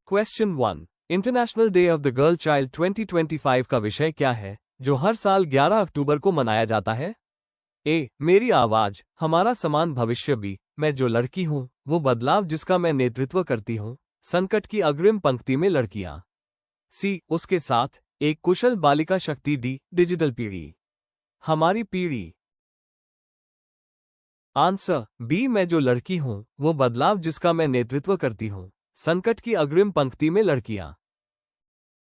Question 1। International day of the girl child 2025 का विषय क्या है जो हर साल 11 अक्टूबर को मनाया जाता है? ए, मेरी आवाज, हमारा समान भविष्य। बी, मैं जो लड़की हूँ वो बदलाव जिसका मैं नेतृत्व करती हूँ, संकट की अग्रिम पंक्ति में लड़कियां। सी, उसके साथ एक कुशल बालिका शक्ति। डी, डिजिटल पीढ़ी, हमारी पीढ़ी। आंसर बी, मैं जो लड़की हूँ वो बदलाव जिसका मैं नेतृत्व करती हूँ, संकट की अग्रिम पंक्ति में लड़कियां।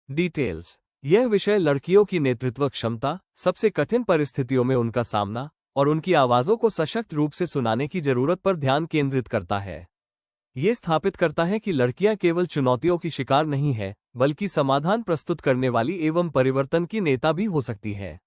डिटेल्स। यह विषय लड़कियों की नेतृत्व क्षमता, सबसे कठिन परिस्थितियों में उनका सामना और उनकी आवाजों को सशक्त रूप से सुनाने की जरूरत पर ध्यान केंद्रित करता है। ये स्थापित करता है कि लड़कियां केवल चुनौतियों की शिकार नहीं है, बल्कि समाधान प्रस्तुत करने वाली एवं परिवर्तन की नेता भी हो सकती है।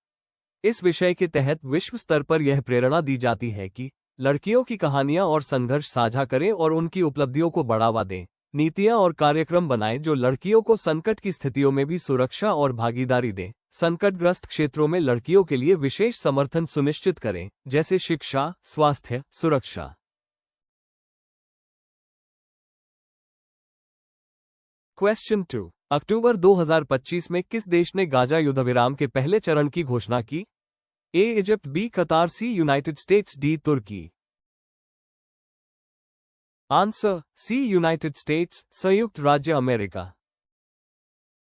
इस विषय के तहत विश्व स्तर पर यह प्रेरणा दी जाती है कि लड़कियों की कहानियां और संघर्ष साझा करें और उनकी उपलब्धियों को बढ़ावा दें। नीतियां और कार्यक्रम बनाएं जो लड़कियों को संकट की स्थितियों में भी सुरक्षा और भागीदारी दें। संकटग्रस्त क्षेत्रों में लड़कियों के लिए विशेष समर्थन सुनिश्चित करें, जैसे शिक्षा, स्वास्थ्य, सुरक्षा। क्वेश्चन 2। अक्टूबर 2025 में किस देश ने गाजा युद्धविराम के पहले चरण की घोषणा की? ए, इजिप्ट। बी, कतार। सी, यूनाइटेड स्टेट्स। डी, तुर्की। आंसर सी, यूनाइटेड स्टेट्स, संयुक्त राज्य अमेरिका।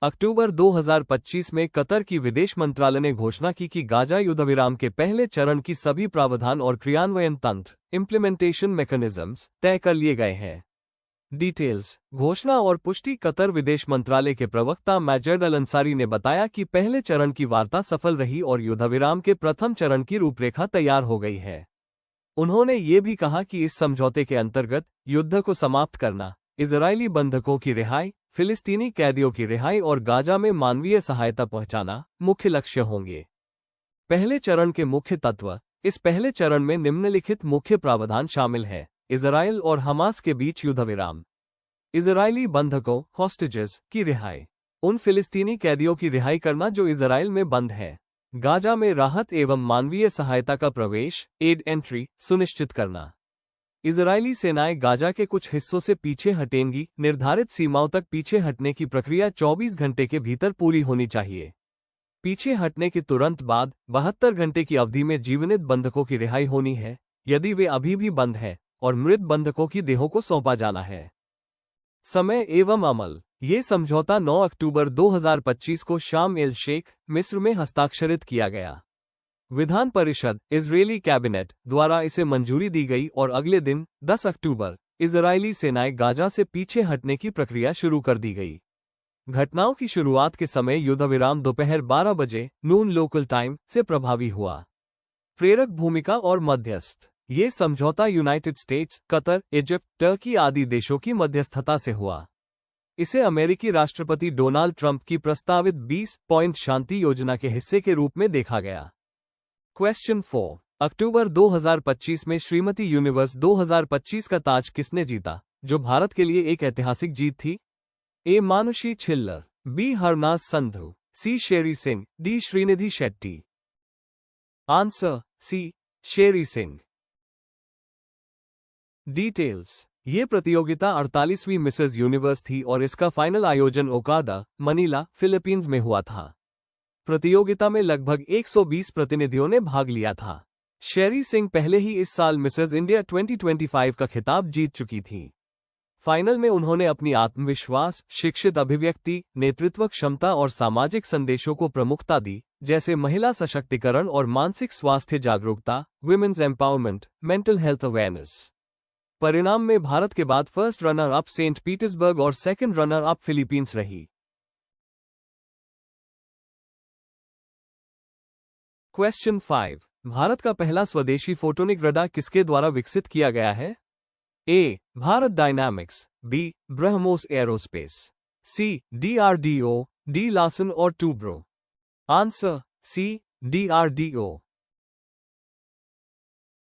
अक्टूबर 2025 में कतर की विदेश मंत्रालय ने घोषणा की कि गाजा युद्धविराम के पहले चरण की सभी प्रावधान और क्रियान्वयन तंत्र इम्प्लीमेंटेशन मैकेनिज्म्स तय कर लिए गए हैं। डिटेल्स। घोषणा और पुष्टि। कतर विदेश मंत्रालय के प्रवक्ता मैजद अल अंसारी ने बताया कि पहले चरण की वार्ता सफल रही और युद्धविराम के प्रथम चरण की रूपरेखा तैयार हो गई है। उन्होंने ये भी कहा कि इस समझौते के अंतर्गत युद्ध को समाप्त करना, इजरायली बंधकों की रिहाई, फिलिस्तीनी कैदियों की रिहाई और गाजा में मानवीय सहायता पहुंचाना मुख्य लक्ष्य होंगे। पहले चरण के मुख्य तत्व। इस पहले चरण में निम्नलिखित मुख्य प्रावधान शामिल हैं। इजराइल और हमास के बीच युद्धविराम, इजरायली बंधकों हॉस्टेजेस की रिहाई, उन फिलिस्तीनी कैदियों की रिहाई करना जो इजराइल में बंद हैं, गाजा में राहत एवं मानवीय सहायता का प्रवेश एड एंट्री सुनिश्चित करना। इजरायली सेनाएं गाजा के कुछ हिस्सों से पीछे हटेंगी। निर्धारित सीमाओं तक पीछे हटने की प्रक्रिया 24 घंटे के भीतर पूरी होनी चाहिए। पीछे हटने के तुरंत बाद 72 घंटे की अवधि में जीवंत बंधकों की रिहाई होनी है, यदि वे अभी भी बंद हैं, और मृत बंधकों की देहों को सौंपा जाना है। समय एवं अमल। ये समझौता 9 अक्टूबर 2025 को शाम एल शेख, मिस्र में हस्ताक्षरित किया गया। विधान परिषद इजरायली कैबिनेट द्वारा इसे मंजूरी दी गई और अगले दिन 10 अक्टूबर इजरायली सेनाएं गाजा से पीछे हटने की प्रक्रिया शुरू कर दी गई। घटनाओं की शुरुआत के समय युद्धविराम दोपहर 12 बजे नून लोकल टाइम से प्रभावी हुआ। प्रेरक भूमिका और मध्यस्थ। ये समझौता United states, Qatar, Egypt, Turkey आदि देशों की मध्यस्थता से हुआ। इसे अमेरिकी राष्ट्रपति डोनाल्ड ट्रंप की प्रस्तावित 20 पॉइंट शांति योजना के हिस्से के रूप में देखा गया। क्वेश्चन 4। अक्टूबर 2025 में श्रीमती यूनिवर्स 2025 का ताज किसने जीता, जो भारत के लिए एक ऐतिहासिक जीत थी? A, Manushi Chhillar. B, Harnaaz Sandhu. C, Sherry Singh. D, Srinidhi Shetty. Answer C, Sherry Singh. Details. ये प्रतियोगिता 48वीं मिसेज यूनिवर्स थी और इसका फाइनल आयोजन ओकादा, मनीला, फिलीपींस में हुआ था। प्रतियोगिता में लगभग 120 प्रतिनिधियों ने भाग लिया था। शेरी सिंह पहले ही इस साल मिसेज इंडिया 2025 का खिताब जीत चुकी थी। फाइनल में उन्होंने अपनी आत्मविश्वास, शिक्षित अभिव्यक्ति, नेतृत्व क्षमता और सामाजिक संदेशों को प्रमुखता दी, जैसे महिला सशक्तिकरण और मानसिक स्वास्थ्य जागरूकता, women's empowerment, mental health awareness. परिणाम में भारत के बाद first runner up Saint Petersburg और सेकंड रनर अप फिलीपींस रही। क्वेश्चन 5। भारत का पहला स्वदेशी फोटोनिक रडार किसके द्वारा विकसित किया गया है? A, Bharat dynamics. B, BrahMos aerospace. C, DRDO. D, Larsen और Toubro. Answer C, DRDO.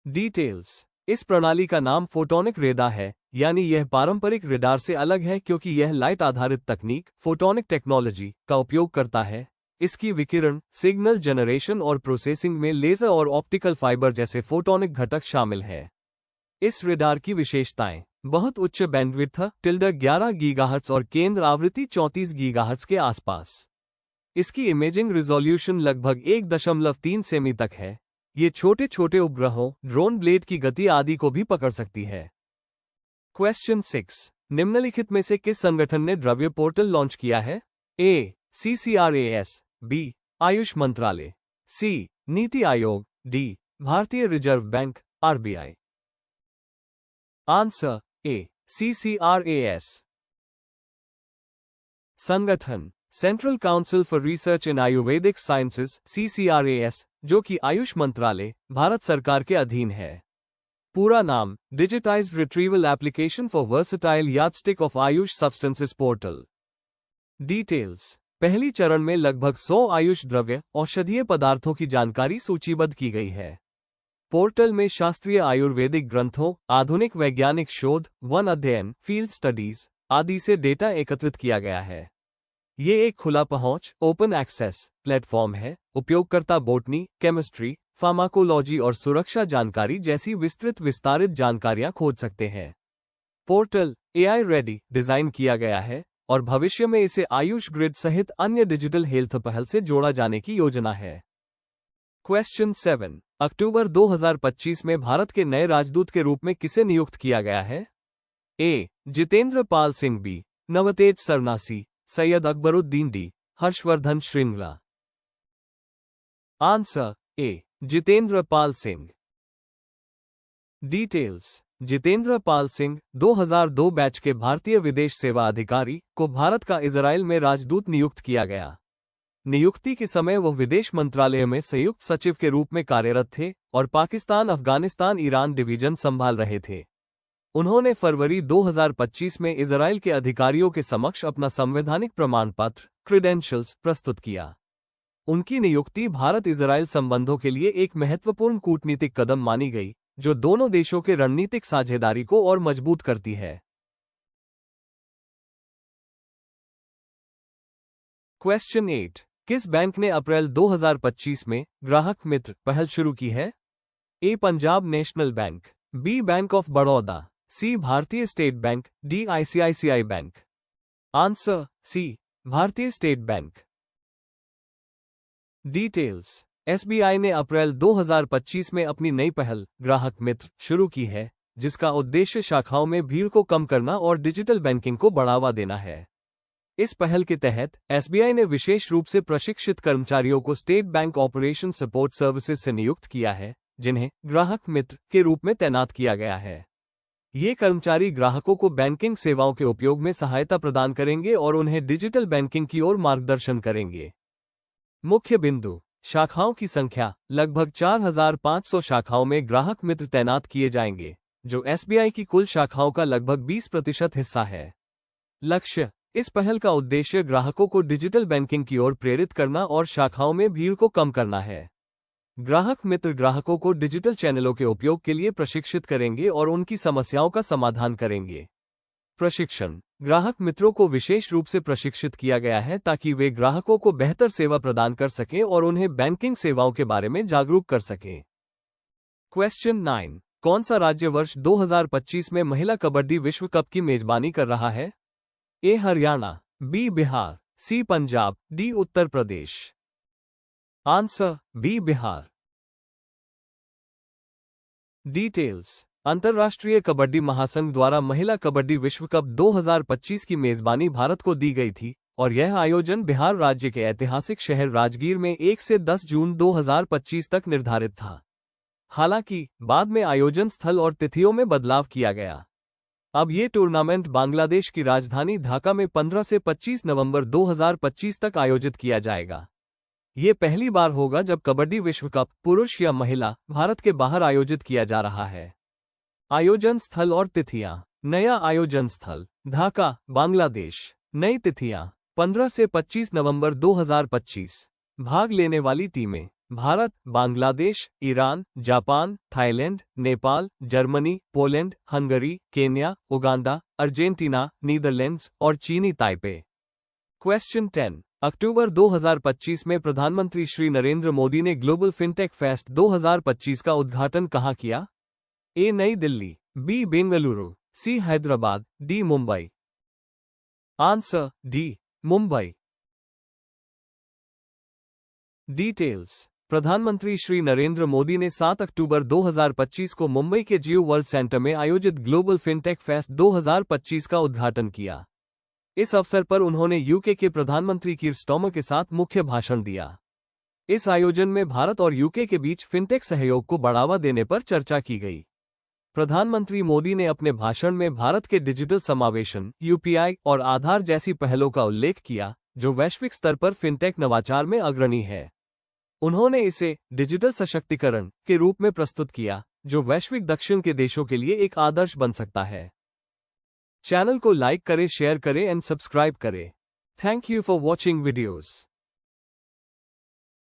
Details. इस प्रणाली का नाम फोटोनिक रेडार है, यानी यह पारंपरिक रेडार से अलग है क्योंकि यह लाइट आधारित तकनीक फोटोनिक टेक्नोलॉजी का उपयोग करता है। इसकी विकिरण, सिग्नल जनरेशन और प्रोसेसिंग में लेजर और ऑप्टिकल फाइबर जैसे फोटोनिक घटक शामिल हैं। इस रेडार की विशेषताएं। बहुत उच्च बैंडविड्थ -11 गीगाहर्ट्ज और केंद्र आवृत्ति 34 गीगाहर्ट्ज के आसपास। इसकी इमेजिंग रिजोल्यूशन लगभग 1.3 सेमी तक है। ये छोटे छोटे उपग्रहों, ड्रोन ब्लेड की गति आदि को भी पकड़ सकती है। क्वेश्चन 6, निम्नलिखित में से किस संगठन ने द्रव्य पोर्टल लॉन्च किया है? ए. CCRAS, B. आयुष मंत्रालय, सी. नीति आयोग, डी. भारतीय reserve bank RBI। Answer A. CCRAS। संगठन central council for research in Ayurvedic sciences CCRAS, जो कि आयुष मंत्रालय, भारत सरकार के अधीन है। पूरा नाम digitised retrieval application for versatile yardstick of Ayush substances portal. Details. पहली चरण में लगभग 100 आयुष द्रव्य औषधीय पदार्थों की जानकारी सूचीबद्ध की गई है। पोर्टल में शास्त्रीय आयुर्वेदिक ग्रंथों, आधुनिक वैज्ञानिक शोध, वन अध्ययन, फील्ड स्टडीज आदि से डेटा एकत्रित किया गया है। ये एक खुला पहुंच ओपन एक्सेस प्लेटफॉर्म है। उपयोगकर्ता बोटनी, केमिस्ट्री, फार्माकोलॉजी और सुरक्षा जानकारी जैसी विस्तारित जानकारियां खोज सकते हैं। पोर्टल AI रेडी डिजाइन किया गया है और भविष्य में इसे आयुष ग्रिड सहित अन्य डिजिटल हेल्थ पहल से जोड़ा जाने की योजना है। क्वेश्चन 7, अक्टूबर 2025 में भारत के नए राजदूत के रूप में किसे नियुक्त किया गया है? ए. जितेंद्र पाल सिंह, बी. नवतेज सरनासी, Syed Akbaruddin, D. Harshvardhan Shringla. Answer A. Jitendra Pal Singh. Details. Jitendra Pal Singh 2002 batch के भारतीय विदेश सेवा अधिकारी को भारत का इजराइल में राजदूत नियुक्त किया गया। नियुक्ति के समय वह विदेश मंत्रालय में संयुक्त सचिव के रूप में कार्यरत थे और पाकिस्तान, अफगानिस्तान, ईरान डिवीजन संभाल रहे थे। उन्होंने फरवरी 2025 में इजराइल के अधिकारियों के समक्ष अपना संवैधानिक प्रमाण पत्र क्रीडेंशियल्स प्रस्तुत किया। उनकी नियुक्ति भारत इजराइल संबंधों के लिए एक महत्वपूर्ण कूटनीतिक कदम मानी गई, जो दोनों देशों के रणनीतिक साझेदारी को और मजबूत करती है। क्वेश्चन 8, किस बैंक ने अप्रैल 2025 में ग्राहक मित्र पहल शुरू की है? A. Punjab national bank, B. Bank of Baroda, C. Bharatiya state bank, D. ICICI bank. Answer C. Bharatiya state bank. Details. SBI ने अप्रैल 2025 में अपनी नई पहल ग्राहक मित्र शुरू की है, जिसका उद्देश्य शाखाओं में भीड़ को कम करना और डिजिटल बैंकिंग को बढ़ावा देना है। इस पहल के तहत SBI ने विशेष रूप से प्रशिक्षित कर्मचारियों को state bank operation support services से नियुक्त किया है, जिन्हें ग्राहक मित्र के रूप में तैनात किया गया है। ये कर्मचारी ग्राहकों को बैंकिंग सेवाओं के उपयोग में सहायता प्रदान करेंगे और उन्हें डिजिटल बैंकिंग की ओर मार्गदर्शन करेंगे। मुख्य बिंदु। शाखाओं की संख्या लगभग 4500 शाखाओं में ग्राहक मित्र तैनात किए जाएंगे, जो SBI की कुल शाखाओं का लगभग 20% हिस्सा है। लक्ष्य। इस पहल का उद्देश्य ग्राहकों को डिजिटल बैंकिंग की ओर प्रेरित करना और शाखाओं में भीड़ को कम करना है। ग्राहक मित्र ग्राहकों को डिजिटल चैनलों के उपयोग के लिए प्रशिक्षित करेंगे और उनकी समस्याओं का समाधान करेंगे। प्रशिक्षण। ग्राहक मित्रों को विशेष रूप से प्रशिक्षित किया गया है ताकि वे ग्राहकों को बेहतर सेवा प्रदान कर सकें और उन्हें बैंकिंग सेवाओं के बारे में जागरूक कर सकें। क्वेश्चन 9, कौन सा राज्य वर्ष 2025 में महिला कबड्डी विश्व कप की मेजबानी कर रहा है? A. Haryana, B. Bihar, C. Punjab, D. Uttar Pradesh. Answer B. Bihar. Details. अंतर्राष्ट्रीय कबड्डी महासंघ द्वारा महिला कबड्डी विश्व कप 2025 की मेजबानी भारत को दी गई थी और यह आयोजन बिहार राज्य के ऐतिहासिक शहर राजगीर में 1 से 10 जून 2025 तक निर्धारित था। हालांकि बाद में आयोजन स्थल और तिथियों में बदलाव किया गया। अब ये टूर्नामेंट बांग्लादेश की राजधानी ढाका में 15 से 25 नवंबर 2025 तक आयोजित किया जाएगा। ये पहली बार होगा जब कबड्डी विश्व कप पुरुष या महिला भारत के बाहर आयोजित किया जा रहा है। आयोजन स्थल और तिथियां। नया आयोजन स्थल ढाका, बांग्लादेश। नई तिथियां 15 से 25 नवंबर 2025। भाग लेने वाली टीमें Bharat, Bangladesh, Iran, Japan, Thailand, Nepal, Germany, Poland, Hungary, Kenya, Uganda, Argentina, Netherlands और चीनी ताइपे। क्वेश्चन 10, अक्टूबर 2025 में प्रधानमंत्री श्री नरेंद्र मोदी ने ग्लोबल फिनटेक फेस्ट 2025 का उद्घाटन कहाँ किया? A. Nai Delhi, B. Bengaluru, C. Hyderabad, D. Mumbai. Answer D. Mumbai. Details. प्रधानमंत्री श्री नरेंद्र मोदी ने 7 अक्टूबर 2025 को मुंबई के जियो वर्ल्ड सेंटर में आयोजित ग्लोबल फिनटेक फेस्ट 2025 का उद्घाटन किया। इस अवसर पर उन्होंने यूके के प्रधानमंत्री कीर स्टार्मर के साथ मुख्य भाषण दिया। इस आयोजन में भारत और यूके के बीच फिनटेक सहयोग को बढ़ावा देने पर चर्चा की गई। प्रधानमंत्री मोदी ने अपने भाषण में भारत के डिजिटल समावेशन, यूपीआई और आधार जैसी पहलों का उल्लेख किया, जो वैश्विक स्तर पर फिनटेक नवाचार में अग्रणी है। उन्होंने इसे डिजिटल सशक्तिकरण के रूप में प्रस्तुत किया, जो वैश्विक दक्षिण के देशों के लिए एक आदर्श बन सकता है। चैनल को लाइक करें, शेयर करें एंड सब्सक्राइब करें। Thank you for watching videos.